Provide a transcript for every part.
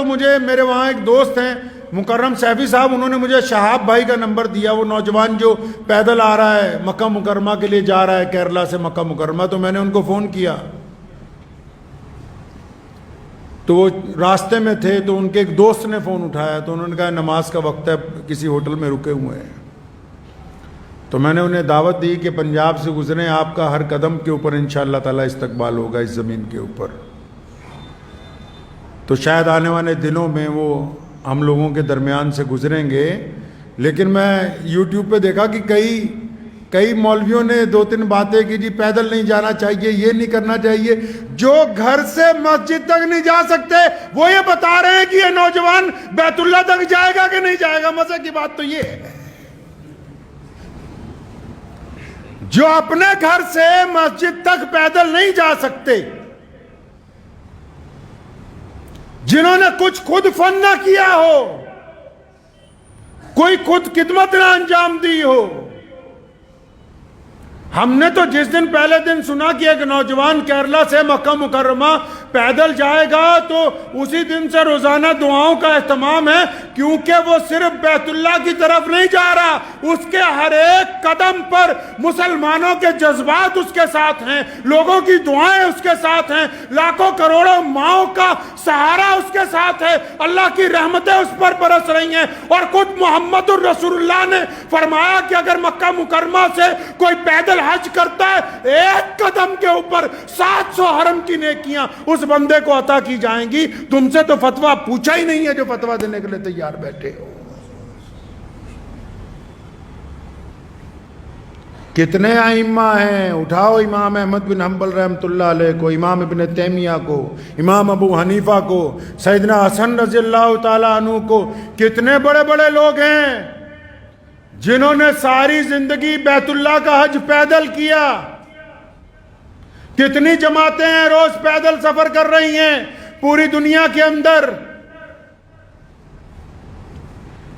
تو مجھے میرے وہاں ایک دوست ہیں مکرم سیفی صاحب، انہوں نے مجھے شہاب بھائی کا نمبر دیا، وہ نوجوان جو پیدل آ رہا ہے مکہ مکرمہ کے لیے جا رہا ہے کیرلا سے مکہ مکرمہ، تو میں نے ان کو فون کیا، تو وہ راستے میں تھے، تو ان کے ایک دوست نے فون اٹھایا، تو انہوں نے کہا نماز کا وقت ہے، کسی ہوٹل میں رکے ہوئے ہیں، تو میں نے انہیں دعوت دی کہ پنجاب سے گزریں، آپ کا ہر قدم کے اوپر انشاءاللہ تعالی استقبال ہوگا اس زمین کے اوپر، تو شاید آنے والے دنوں میں وہ ہم لوگوں کے درمیان سے گزریں گے۔ لیکن میں یوٹیوب پہ دیکھا کہ کئی مولویوں نے 2-3 باتیں کی، جی پیدل نہیں جانا چاہیے، یہ نہیں کرنا چاہیے۔ جو گھر سے مسجد تک نہیں جا سکتے وہ یہ بتا رہے ہیں کہ یہ نوجوان بیت اللہ تک جائے گا کہ نہیں جائے گا۔ مزے کی بات تو یہ ہے، جو اپنے گھر سے مسجد تک پیدل نہیں جا سکتے، جنہوں نے کچھ خود فن نہ کیا ہو، کوئی خود خدمت نہ انجام دی ہو۔ ہم نے تو جس دن پہلے دن سنا کہ ایک نوجوان کیرلا سے مکہ مکرمہ پیدل جائے گا، تو اسی دن سے روزانہ دعاؤں کا اہتمام ہے، کیونکہ وہ صرف بیت اللہ کی طرف نہیں جا رہا، اس کے ہر ایک قدم پر مسلمانوں کے جذبات اس کے ساتھ ہیں، لوگوں کی دعائیں اس کے ساتھ ہیں، لاکھوں کروڑوں ماؤں کا سہارا اس کے ساتھ ہے، اللہ کی رحمتیں اس پر برس رہی ہیں۔ اور خود محمد الرسول اللہ نے فرمایا کہ اگر مکہ مکرمہ سے کوئی پیدل حج کرتا ہے، ایک قدم کے اوپر 700 حرم کی نیکیاں اس بندے کو عطا کی جائیں گی۔ تم سے تو فتویٰ پوچھا ہی نہیں ہے جو فتویٰ دینے کے لیے تیار بیٹھے ہو۔ کتنے ائمہ ہیں، اٹھاؤ امام احمد بن حنبل رحمۃ اللہ علیہ کو، امام ابن تیمیہ کو، امام ابو حنیفہ کو، سیدنا حسن رضی اللہ تعالیٰ عنہ کو، کتنے بڑے بڑے لوگ ہیں جنہوں نے ساری زندگی بیت اللہ کا حج پیدل کیا۔ کتنی جماعتیں ہیں روز پیدل سفر کر رہی ہیں پوری دنیا کے اندر۔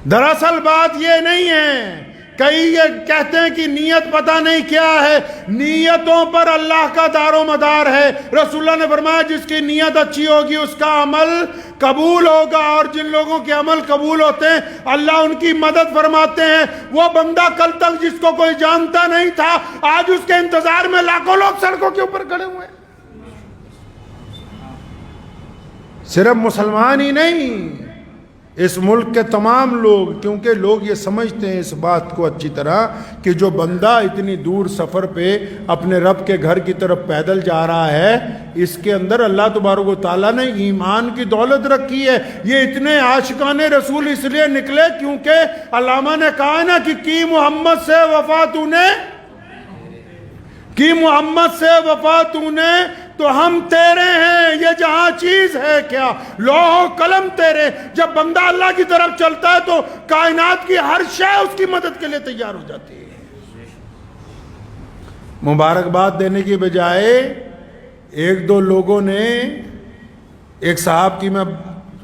دراصل بات یہ نہیں ہے، کئی یہ کہتے ہیں کہ نیت پتہ نہیں کیا ہے، نیتوں پر اللہ کا دار و مدار ہے۔ رسول اللہ نے فرمایا جس کی نیت اچھی ہوگی اس کا عمل قبول ہوگا، اور جن لوگوں کے عمل قبول ہوتے ہیں اللہ ان کی مدد فرماتے ہیں۔ وہ بندہ کل تک جس کو کوئی جانتا نہیں تھا، آج اس کے انتظار میں لاکھوں لوگ سڑکوں کے اوپر کھڑے ہوئے ہیں۔ صرف مسلمان ہی نہیں، اس ملک کے تمام لوگ، کیونکہ لوگ یہ سمجھتے ہیں اس بات کو اچھی طرح کہ جو بندہ اتنی دور سفر پہ اپنے رب کے گھر کی طرف پیدل جا رہا ہے، اس کے اندر اللہ تبارک و تعالیٰ نے ایمان کی دولت رکھی ہے۔ یہ اتنے عاشقان رسول اس لیے نکلے کیونکہ علامہ نے کہا نا کہ کی محمد سے وفا تو نے، کی محمد سے وفا تو نے تو ہم تیرے ہیں، یہ جہاں چیز ہے کیا، لوح و قلم تیرے۔ جب بندہ اللہ کی طرف چلتا ہے تو کائنات کی ہر شے اس کی مدد کے لیے تیار ہو جاتی ہے۔ مبارکباد دینے کی بجائے ایک دو لوگوں نے، ایک صاحب کی میں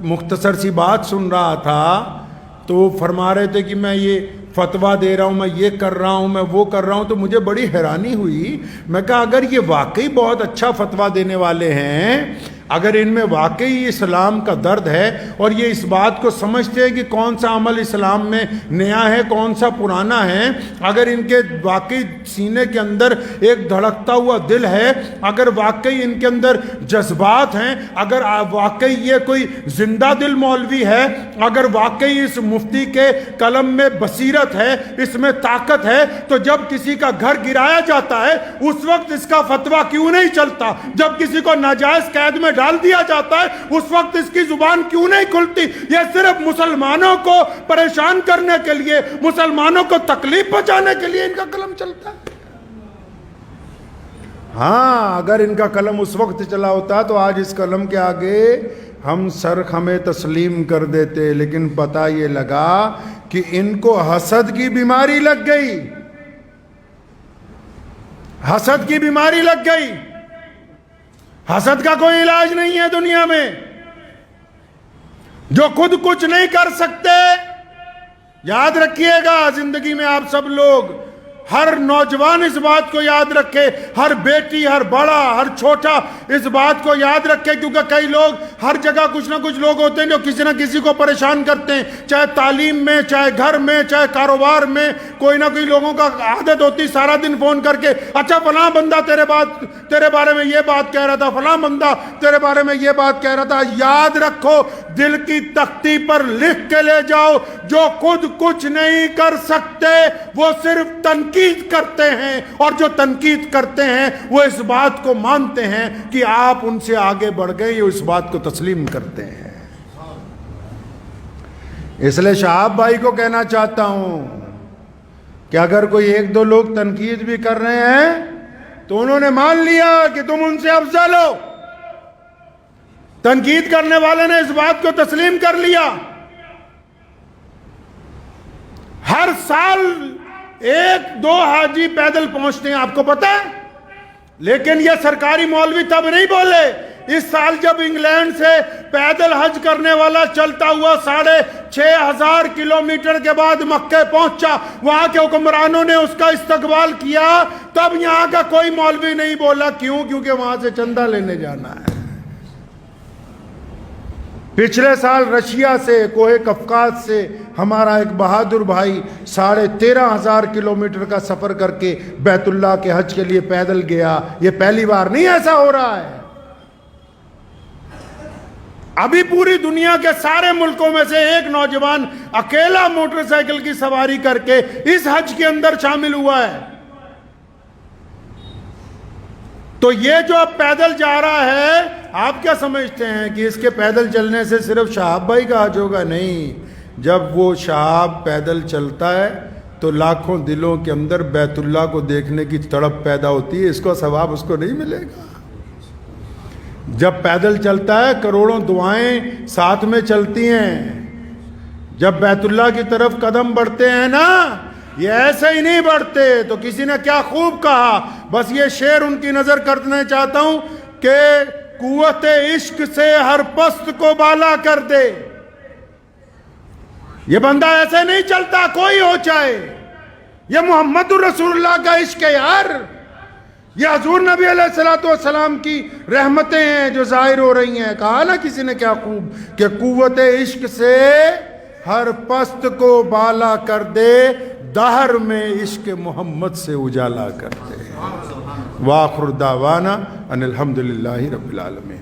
مختصر سی بات سن رہا تھا، تو وہ فرما رہے تھے کہ میں یہ فتویٰ دے رہا ہوں، میں یہ کر رہا ہوں، میں وہ کر رہا ہوں، تو مجھے بڑی حیرانی ہوئی۔ میں کہا اگر یہ واقعی بہت اچھا فتویٰ دینے والے ہیں، اگر ان میں واقعی اسلام کا درد ہے اور یہ اس بات کو سمجھتے ہیں کہ کون سا عمل اسلام میں نیا ہے کون سا پرانا ہے، اگر ان کے واقعی سینے کے اندر ایک دھڑکتا ہوا دل ہے، اگر واقعی ان کے اندر جذبات ہیں، اگر واقعی یہ کوئی زندہ دل مولوی ہے، اگر واقعی اس مفتی کے قلم میں بصیرت ہے، اس میں طاقت ہے، تو جب کسی کا گھر گرایا جاتا ہے اس وقت اس کا فتویٰ کیوں نہیں چلتا؟ جب کسی کو ناجائز قید میں ڈال دیا جاتا ہے اس وقت اس کی زبان کیوں نہیں کھلتی؟ یہ صرف مسلمانوں کو پریشان کرنے کے لیے، مسلمانوں کو تکلیف پہنچانے کے لیے ان کا قلم چلتا ہے۔ ہاں اگر ان کا قلم اس وقت چلا ہوتا تو آج اس قلم کے آگے ہم سر خمے تسلیم کر دیتے، لیکن پتہ یہ لگا کہ ان کو حسد کی بیماری لگ گئی، حسد کی بیماری لگ گئی۔ حسد کا کوئی علاج نہیں ہے دنیا میں۔ جو خود کچھ نہیں کر سکتے، یاد رکھیے گا زندگی میں آپ سب لوگ، ہر نوجوان اس بات کو یاد رکھے، ہر بیٹی، ہر بڑا، ہر چھوٹا اس بات کو یاد رکھیں، کیونکہ کئی لوگ ہر جگہ کچھ نہ کچھ لوگ ہوتے ہیں جو کسی نہ کسی کو پریشان کرتے ہیں، چاہے تعلیم میں، چاہے گھر میں، چاہے کاروبار میں، کوئی نہ کوئی لوگوں کا عادت ہوتی سارا دن فون کر کے، اچھا فلاں بندہ تیرے بارے میں یہ بات کہہ رہا تھا، فلاں بندہ تیرے بارے میں یہ بات کہہ رہا تھا۔ یاد رکھو، دل کی تختی پر لکھ کے لے جاؤ، جو خود کچھ نہیں کر سکتے وہ صرف تنقید کرتے ہیں، اور جو تنقید کرتے ہیں وہ اس بات کو مانتے ہیں کہ آپ ان سے آگے بڑھ گئے، یہ اس بات کو تسلیم کرتے ہیں۔ اس لیے شہاب بھائی کو کہنا چاہتا ہوں کہ اگر کوئی ایک دو لوگ تنقید بھی کر رہے ہیں تو انہوں نے مان لیا کہ تم ان سے افضل ہو۔ تنقید کرنے والے نے اس بات کو تسلیم کر لیا۔ ہر سال 1-2 حاجی پیدل پہنچتے ہیں، آپ کو پتہ ہے، لیکن یہ سرکاری مولوی تب نہیں بولے۔ اس سال جب انگلینڈ سے پیدل حج کرنے والا چلتا ہوا 6,500 کلومیٹر کے بعد مکہ پہنچا، وہاں کے حکمرانوں نے اس کا استقبال کیا، تب یہاں کا کوئی مولوی نہیں بولا۔ کیوں؟ کیونکہ وہاں سے چندہ لینے جانا ہے۔ پچھلے سال رشیا سے، کوہ قفقاز سے ہمارا ایک بہادر بھائی 13,500 کلومیٹر کا سفر کر کے بیت اللہ کے حج کے لیے پیدل گیا۔ یہ پہلی بار نہیں ایسا ہو رہا ہے۔ ابھی پوری دنیا کے سارے ملکوں میں سے ایک نوجوان اکیلا موٹر سائیکل کی سواری کر کے اس حج کے اندر شامل ہوا ہے۔ تو یہ جو اب پیدل جا رہا ہے، آپ کیا سمجھتے ہیں کہ اس کے پیدل چلنے سے صرف شہاب بھائی کا حج ہوگا؟ نہیں، جب وہ شہاب پیدل چلتا ہے تو لاکھوں دلوں کے اندر بیت اللہ کو دیکھنے کی تڑپ پیدا ہوتی ہے، اس کو ثواب اس کو نہیں ملے گا؟ جب پیدل چلتا ہے کروڑوں دعائیں ساتھ میں چلتی ہیں۔ جب بیت اللہ کی طرف قدم بڑھتے ہیں نا، یہ ایسے ہی نہیں بڑھتے۔ تو کسی نے کیا خوب کہا، بس یہ شعر ان کی نظر کرنے چاہتا ہوں کہ قوت عشق سے ہر پست کو بالا کر دے۔ یہ بندہ ایسے نہیں چلتا، کوئی ہو چاہے۔ یہ محمد الرسول اللہ کا عشق ہے یار۔ یہ حضور نبی علیہ السلام کی رحمتیں ہیں جو ظاہر ہو رہی ہیں۔ کہا نا کسی نے کیا خوب کہ قوت عشق سے ہر پست کو بالا کر دے، دہر میں عشق محمد سے اجالا کر دے۔ وآخر دعوانا ان الحمدللہ رب العالمین۔